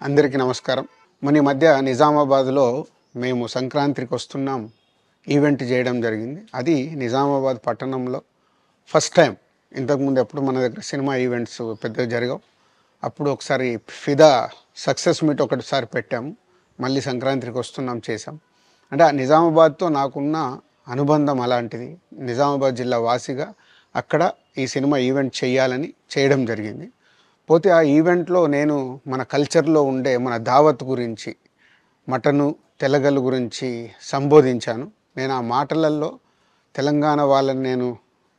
అందరికీ నమస్కారం. మన ఈ మధ్య నిజామాబాద్‌లో మేము సంక్రాంతికి వస్తున్నాం ఈవెంట్ చేయడం జరిగింది. అది నిజామాబాద్ పట్టణంలో ఫస్ట్ టైం. ఇంతకుముందు ఎప్పుడు మన దగ్గర సినిమా ఈవెంట్స్ పెద్దగా జరగవు. అప్పుడు ఒకసారి ఫిదా సక్సెస్ మీట్ ఒకటిసారి పెట్టాము. మళ్ళీ సంక్రాంతికి వస్తున్నాం చేసాం. అంటే ఆ నిజామాబాద్‌తో నాకున్న అనుబంధం అలాంటిది. నిజామాబాద్ జిల్లా వాసిగా అక్కడ ఈ సినిమా ఈవెంట్ చేయాలని చేయడం జరిగింది. పోతే ఆ ఈవెంట్‌లో నేను మన కల్చర్‌లో ఉండే మన దావత్ గురించి, మటను, తెలగలు గురించి సంబోధించాను. నేను ఆ మాటలల్లో తెలంగాణ వాళ్ళని నేను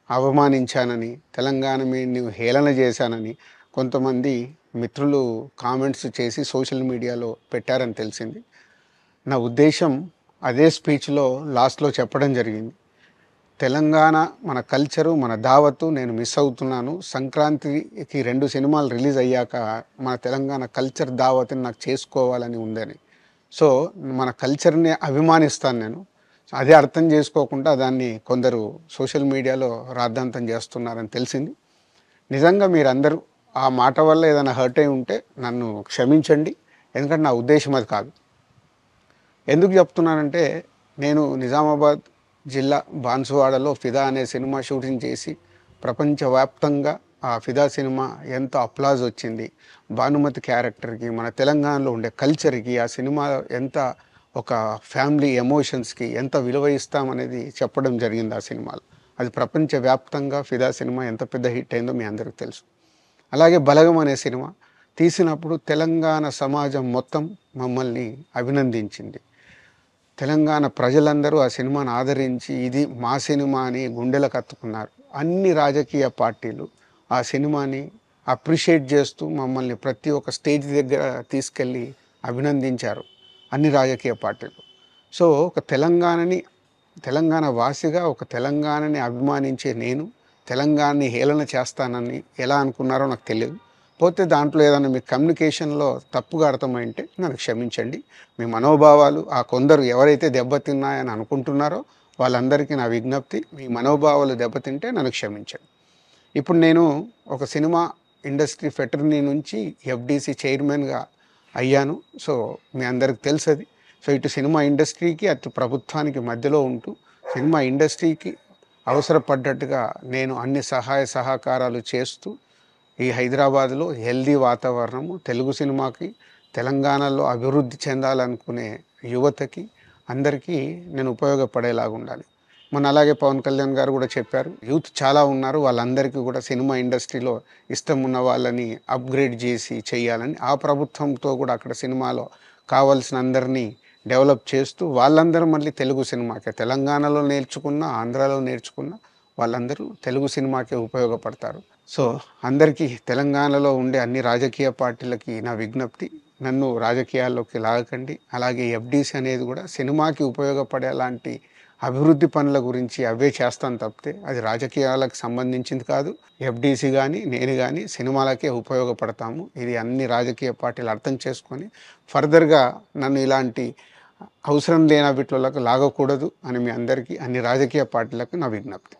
అవమానించానని, తెలంగాణ నేను హేళన చేశానని కొంతమంది మిత్రులు కామెంట్స్ చేసి సోషల్ మీడియాలో పెట్టారని తెలిసింది. నా ఉద్దేశం అదే స్పీచ్‌లో లాస్ట్‌లో చెప్పడం జరిగింది. తెలంగాణ మన కల్చరు, మన దావత్తు నేను మిస్ అవుతున్నాను. సంక్రాంతికి 2 సినిమాలు రిలీజ్ అయ్యాక మన తెలంగాణ కల్చర్ దావత్‌ని నాకు చేసుకోవాలని ఉందని. సో, మన కల్చర్‌ని అభిమానిస్తాను నేను. అదే అర్థం చేసుకోకుండా దాన్ని కొందరు సోషల్ మీడియాలో రాద్ధాంతం చేస్తున్నారని తెలిసింది. నిజంగా మీరందరూ ఆ మాట వల్ల ఏదైనా హర్ట్ అయి ఉంటే నన్ను క్షమించండి. ఎందుకంటే నా ఉద్దేశం అది కాదు. ఎందుకు చెప్తున్నానంటే నేను నిజామాబాద్ జిల్లా బాన్సువాడలో ఫిదా అనే సినిమా షూటింగ్ చేసి ప్రపంచవ్యాప్తంగా ఆ ఫిదా సినిమా ఎంత అప్లాజ్ వచ్చింది. భానుమతి క్యారెక్టర్కి, మన తెలంగాణలో ఉండే కల్చర్కి ఆ సినిమా ఎంత ఒక ఫ్యామిలీ ఎమోషన్స్కి ఎంత విలువ ఇస్తామనేది చెప్పడం జరిగింది ఆ సినిమాలో. అది ప్రపంచవ్యాప్తంగా ఫిదా సినిమా ఎంత పెద్ద హిట్ అయిందో మీ అందరికీ తెలుసు. అలాగే బలగం అనే సినిమా తీసినప్పుడు తెలంగాణ సమాజం మొత్తం మమ్మల్ని అభినందించింది. తెలంగాణ ప్రజలందరూ ఆ సినిమాను ఆదరించి ఇది మా సినిమా అని గుండెలకు హత్తుకున్నారు. అన్ని రాజకీయ పార్టీలు ఆ సినిమాని అప్రిషియేట్ చేస్తూ మమ్మల్ని ప్రతి ఒక్క స్టేజ్ దగ్గర తీసుకెళ్ళి అభినందించారు అన్ని రాజకీయ పార్టీలు. సో, ఒక తెలంగాణ వాసిగా ఒక తెలంగాణని అభిమానించే నేను తెలంగాణని హేళన చేస్తానని ఎలా అనుకున్నారో నాకు తెలియదు. పోతే దాంట్లో ఏదైనా మీ కమ్యూనికేషన్‌లో తప్పుగా అర్థమైంటే నన్ను క్షమించండి. మీ మనోభావాలు ఆ కొందరు ఎవరైతే దెబ్బతిన్నాయని అనుకుంటున్నారో వాళ్ళందరికీ నా విజ్ఞప్తి, మీ మనోభావాలు దెబ్బతింటే నన్ను క్షమించండి. ఇప్పుడు నేను ఒక సినిమా ఇండస్ట్రీ ఫెటర్నీ నుంచి ఎఫ్‌డీసీ చైర్మన్‌గా అయ్యాను. సో, మీ అందరికి తెలుసది. సో, ఇటు సినిమా ఇండస్ట్రీకి, అటు ప్రభుత్వానికి మధ్యలో ఉంటూ సినిమా ఇండస్ట్రీకి అవసరపడ్డట్టుగా నేను అన్ని సహాయ సహకారాలు చేస్తూ ఈ హైదరాబాద్లో హెల్దీ వాతావరణము, తెలుగు సినిమాకి, తెలంగాణలో అభివృద్ధి చెందాలనుకునే యువతకి అందరికీ నేను ఉపయోగపడేలాగా ఉండాలి. మొన్న అలాగే పవన్ కళ్యాణ్ గారు కూడా చెప్పారు. యూత్ చాలా ఉన్నారు. వాళ్ళందరికీ కూడా సినిమా ఇండస్ట్రీలో ఇష్టం ఉన్న వాళ్ళని అప్‌గ్రేడ్ చేసి చేయాలని. ఆ ప్రభుత్వంతో కూడా అక్కడ సినిమాలో కావాల్సిన అందరినీ డెవలప్ చేస్తూ వాళ్ళందరూ మళ్ళీ తెలుగు సినిమాకే తెలంగాణలో నేర్చుకున్న, ఆంధ్రాలో నేర్చుకున్న వాళ్ళందరూ తెలుగు సినిమాకే ఉపయోగపడతారు. సో, అందరికీ తెలంగాణలో ఉండే అన్ని రాజకీయ పార్టీలకి నా విజ్ఞప్తి, నన్ను రాజకీయాల్లోకి లాగకండి. అలాగే ఎఫ్‌డీసీ అనేది కూడా సినిమాకి ఉపయోగపడేలాంటి అభివృద్ధి పనుల గురించి అవే చేస్తాను తప్పితే అది రాజకీయాలకు సంబంధించింది కాదు. ఎఫ్‌డీసీ గానీ, నేను గానీ సినిమాలకే ఉపయోగపడతాము. ఇది అన్ని రాజకీయ పార్టీలు అర్థం చేసుకొని ఫర్దర్‌గా నన్ను ఇలాంటి అవసరం లేని వీటిలోకి లాగకూడదు అని మీ అందరికీ, అన్ని రాజకీయ పార్టీలకు నా విజ్ఞప్తి.